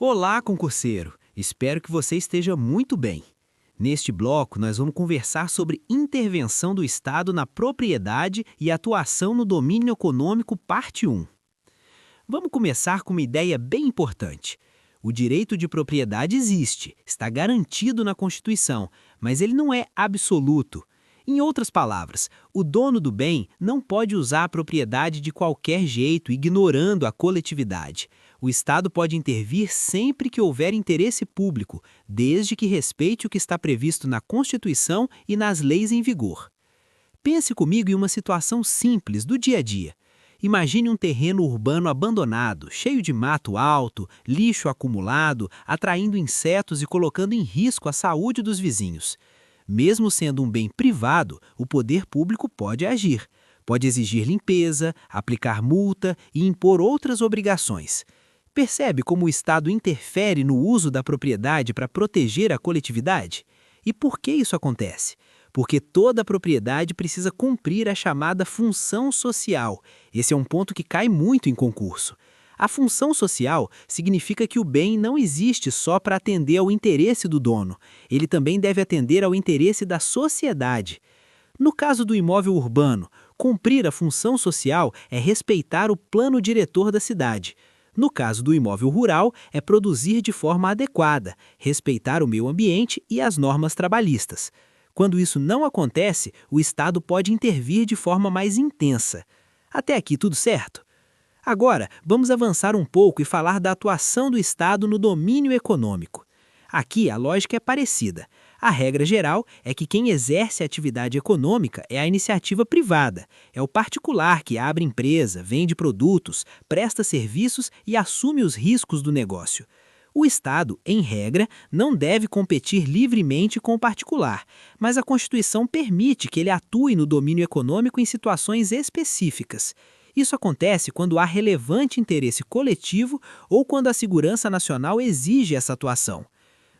Olá, concurseiro! Espero que você esteja muito bem. Neste bloco, nós vamos conversar sobre intervenção do Estado na propriedade e atuação no domínio econômico, parte 1. Vamos começar com uma ideia bem importante. O direito de propriedade existe, está garantido na Constituição, mas ele não é absoluto. Em outras palavras, o dono do bem não pode usar a propriedade de qualquer jeito, ignorando a coletividade. O Estado pode intervir sempre que houver interesse público, desde que respeite o que está previsto na Constituição e nas leis em vigor. Pense comigo em uma situação simples do dia a dia. Imagine um terreno urbano abandonado, cheio de mato alto, lixo acumulado, atraindo insetos e colocando em risco a saúde dos vizinhos. Mesmo sendo um bem privado, o poder público pode agir. Pode exigir limpeza, aplicar multa e impor outras obrigações. Percebe como o Estado interfere no uso da propriedade para proteger a coletividade? E por que isso acontece? Porque toda propriedade precisa cumprir a chamada função social. Esse é um ponto que cai muito em concurso. A função social significa que o bem não existe só para atender ao interesse do dono. Ele também deve atender ao interesse da sociedade. No caso do imóvel urbano, cumprir a função social é respeitar o plano diretor da cidade. No caso do imóvel rural, é produzir de forma adequada, respeitar o meio ambiente e as normas trabalhistas. Quando isso não acontece, o Estado pode intervir de forma mais intensa. Até aqui tudo certo? Agora, vamos avançar um pouco e falar da atuação do Estado no domínio econômico. Aqui a lógica é parecida. A regra geral é que quem exerce a atividade econômica é a iniciativa privada. É o particular que abre empresa, vende produtos, presta serviços e assume os riscos do negócio. O Estado, em regra, não deve competir livremente com o particular, mas a Constituição permite que ele atue no domínio econômico em situações específicas. Isso acontece quando há relevante interesse coletivo ou quando a segurança nacional exige essa atuação.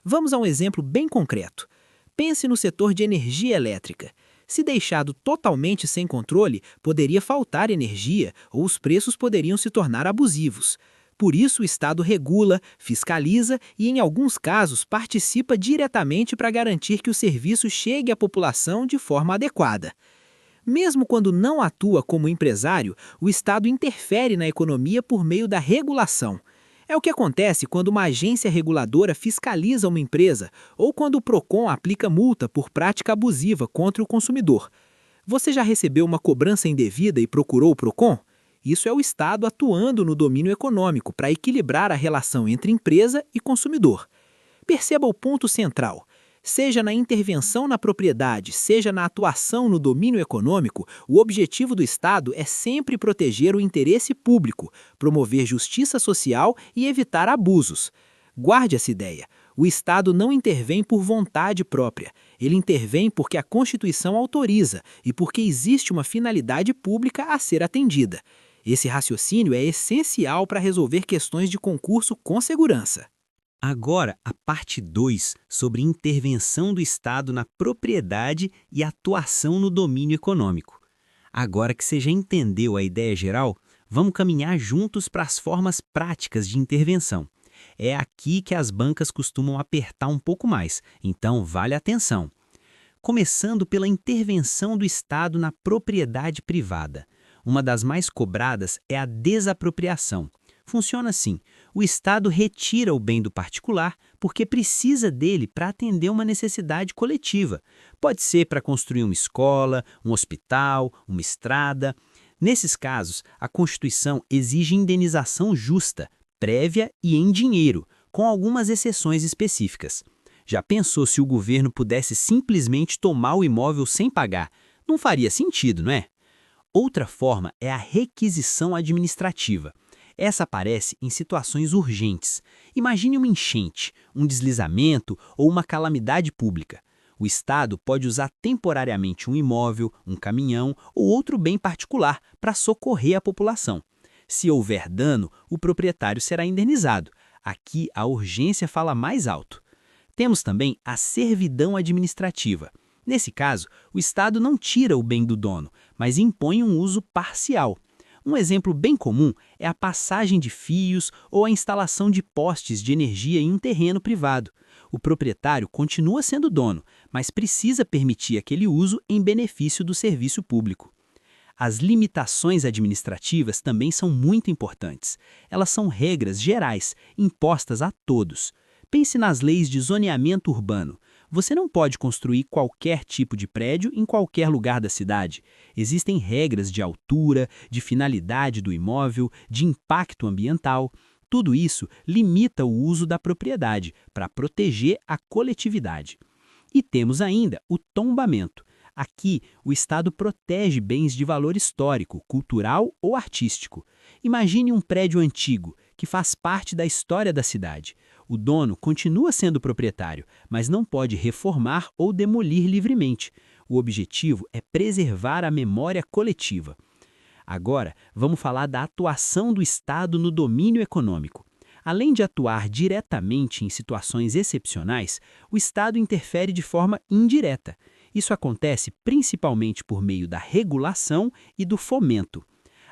Vamos a um exemplo bem concreto. Pense no setor de energia elétrica. Se deixado totalmente sem controle, poderia faltar energia ou os preços poderiam se tornar abusivos. Por isso, o Estado regula, fiscaliza e, em alguns casos, participa diretamente para garantir que o serviço chegue à população de forma adequada. Mesmo quando não atua como empresário, o Estado interfere na economia por meio da regulação. É o que acontece quando uma agência reguladora fiscaliza uma empresa ou quando o PROCON aplica multa por prática abusiva contra o consumidor. Você já recebeu uma cobrança indevida e procurou o PROCON? Isso é o Estado atuando no domínio econômico para equilibrar a relação entre empresa e consumidor. Perceba o ponto central. Seja na intervenção na propriedade, seja na atuação no domínio econômico, o objetivo do Estado é sempre proteger o interesse público, promover justiça social e evitar abusos. Guarde essa ideia. O Estado não intervém por vontade própria. Ele intervém porque a Constituição autoriza e porque existe uma finalidade pública a ser atendida. Esse raciocínio é essencial para resolver questões de concurso com segurança. Agora, a parte 2, sobre intervenção do Estado na propriedade e atuação no domínio econômico. Agora que você já entendeu a ideia geral, vamos caminhar juntos para as formas práticas de intervenção. É aqui que as bancas costumam apertar um pouco mais, então vale atenção. Começando pela intervenção do Estado na propriedade privada. Uma das mais cobradas é a desapropriação. Funciona assim: o Estado retira o bem do particular porque precisa dele para atender uma necessidade coletiva. Pode ser para construir uma escola, um hospital, uma estrada. Nesses casos, a Constituição exige indenização justa, prévia e em dinheiro, com algumas exceções específicas. Já pensou se o governo pudesse simplesmente tomar o imóvel sem pagar? Não faria sentido, não é? Outra forma é a requisição administrativa. Essa aparece em situações urgentes. Imagine uma enchente, um deslizamento ou uma calamidade pública. O Estado pode usar temporariamente um imóvel, um caminhão ou outro bem particular para socorrer a população. Se houver dano, o proprietário será indenizado. Aqui a urgência fala mais alto. Temos também a servidão administrativa. Nesse caso, o Estado não tira o bem do dono, mas impõe um uso parcial. Um exemplo bem comum é a passagem de fios ou a instalação de postes de energia em um terreno privado. O proprietário continua sendo dono, mas precisa permitir aquele uso em benefício do serviço público. As limitações administrativas também são muito importantes. Elas são regras gerais, impostas a todos. Pense nas leis de zoneamento urbano. Você não pode construir qualquer tipo de prédio em qualquer lugar da cidade. Existem regras de altura, de finalidade do imóvel, de impacto ambiental. Tudo isso limita o uso da propriedade para proteger a coletividade. E temos ainda o tombamento. Aqui, o Estado protege bens de valor histórico, cultural ou artístico. Imagine um prédio antigo, que faz parte da história da cidade. O dono continua sendo proprietário, mas não pode reformar ou demolir livremente. O objetivo é preservar a memória coletiva. Agora, vamos falar da atuação do Estado no domínio econômico. Além de atuar diretamente em situações excepcionais, o Estado interfere de forma indireta. Isso acontece principalmente por meio da regulação e do fomento.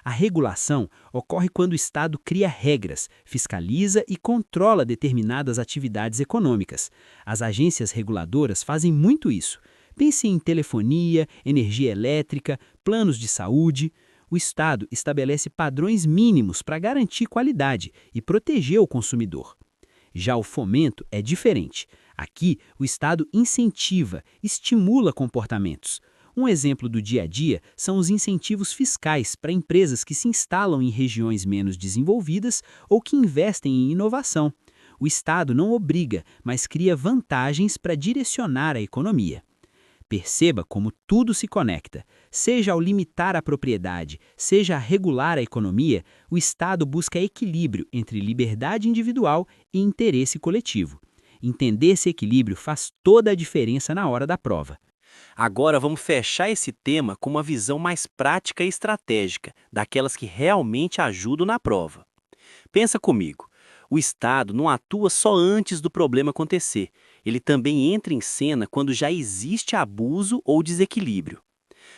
A regulação ocorre quando o Estado cria regras, fiscaliza e controla determinadas atividades econômicas. As agências reguladoras fazem muito isso. Pense em telefonia, energia elétrica, planos de saúde. O Estado estabelece padrões mínimos para garantir qualidade e proteger o consumidor. Já o fomento é diferente. Aqui, o Estado incentiva, estimula comportamentos. Um exemplo do dia a dia são os incentivos fiscais para empresas que se instalam em regiões menos desenvolvidas ou que investem em inovação. O Estado não obriga, mas cria vantagens para direcionar a economia. Perceba como tudo se conecta. Seja ao limitar a propriedade, seja a regular a economia, o Estado busca equilíbrio entre liberdade individual e interesse coletivo. Entender esse equilíbrio faz toda a diferença na hora da prova. Agora vamos fechar esse tema com uma visão mais prática e estratégica, daquelas que realmente ajudam na prova. Pensa comigo, o Estado não atua só antes do problema acontecer, ele também entra em cena quando já existe abuso ou desequilíbrio.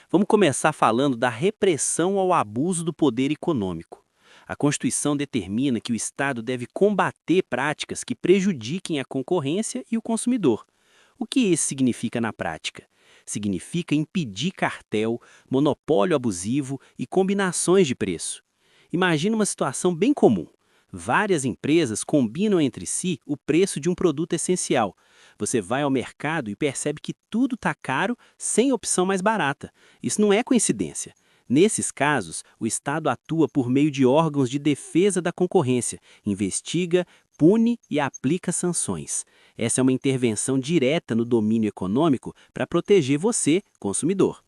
Vamos começar falando da repressão ao abuso do poder econômico. A Constituição determina que o Estado deve combater práticas que prejudiquem a concorrência e o consumidor. O que isso significa na prática? Significa impedir cartel, monopólio abusivo e combinações de preço. Imagina uma situação bem comum. Várias empresas combinam entre si o preço de um produto essencial. Você vai ao mercado e percebe que tudo está caro sem opção mais barata. Isso não é coincidência. Nesses casos, o Estado atua por meio de órgãos de defesa da concorrência, investiga, pune e aplica sanções. Essa é uma intervenção direta no domínio econômico para proteger você, consumidor.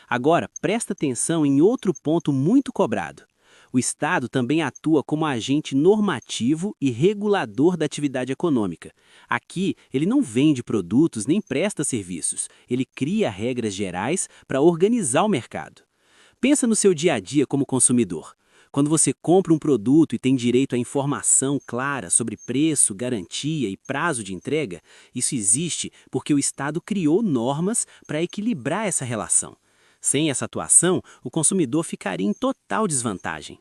Agora, presta atenção em outro ponto muito cobrado. O Estado também atua como agente normativo e regulador da atividade econômica. Aqui, ele não vende produtos nem presta serviços, ele cria regras gerais para organizar o mercado. Pensa no seu dia a dia como consumidor. Quando você compra um produto e tem direito à informação clara sobre preço, garantia e prazo de entrega, isso existe porque o Estado criou normas para equilibrar essa relação. Sem essa atuação, o consumidor ficaria em total desvantagem.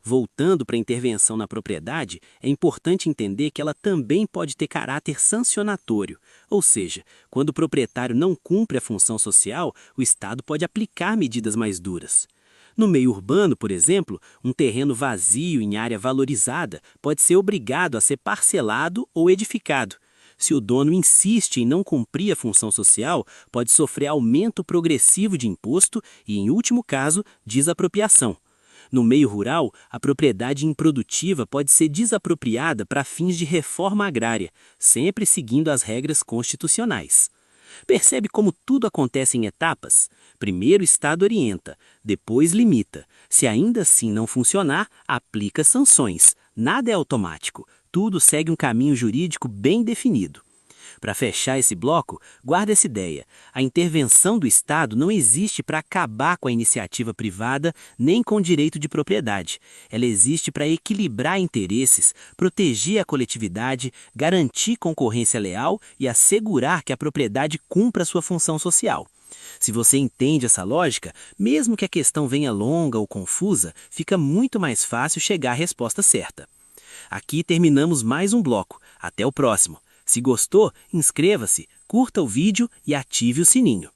Voltando para a intervenção na propriedade, é importante entender que ela também pode ter caráter sancionatório, ou seja, quando o proprietário não cumpre a função social, o Estado pode aplicar medidas mais duras. No meio urbano, por exemplo, um terreno vazio em área valorizada pode ser obrigado a ser parcelado ou edificado. Se o dono insiste em não cumprir a função social, pode sofrer aumento progressivo de imposto e, em último caso, desapropriação. No meio rural, a propriedade improdutiva pode ser desapropriada para fins de reforma agrária, sempre seguindo as regras constitucionais. Percebe como tudo acontece em etapas? Primeiro o Estado orienta, depois limita. Se ainda assim não funcionar, aplica sanções. Nada é automático, tudo segue um caminho jurídico bem definido. Para fechar esse bloco, guarda essa ideia. A intervenção do Estado não existe para acabar com a iniciativa privada nem com o direito de propriedade. Ela existe para equilibrar interesses, proteger a coletividade, garantir concorrência leal e assegurar que a propriedade cumpra sua função social. Se você entende essa lógica, mesmo que a questão venha longa ou confusa, fica muito mais fácil chegar à resposta certa. Aqui terminamos mais um bloco. Até o próximo. Se gostou, inscreva-se, curta o vídeo e ative o sininho.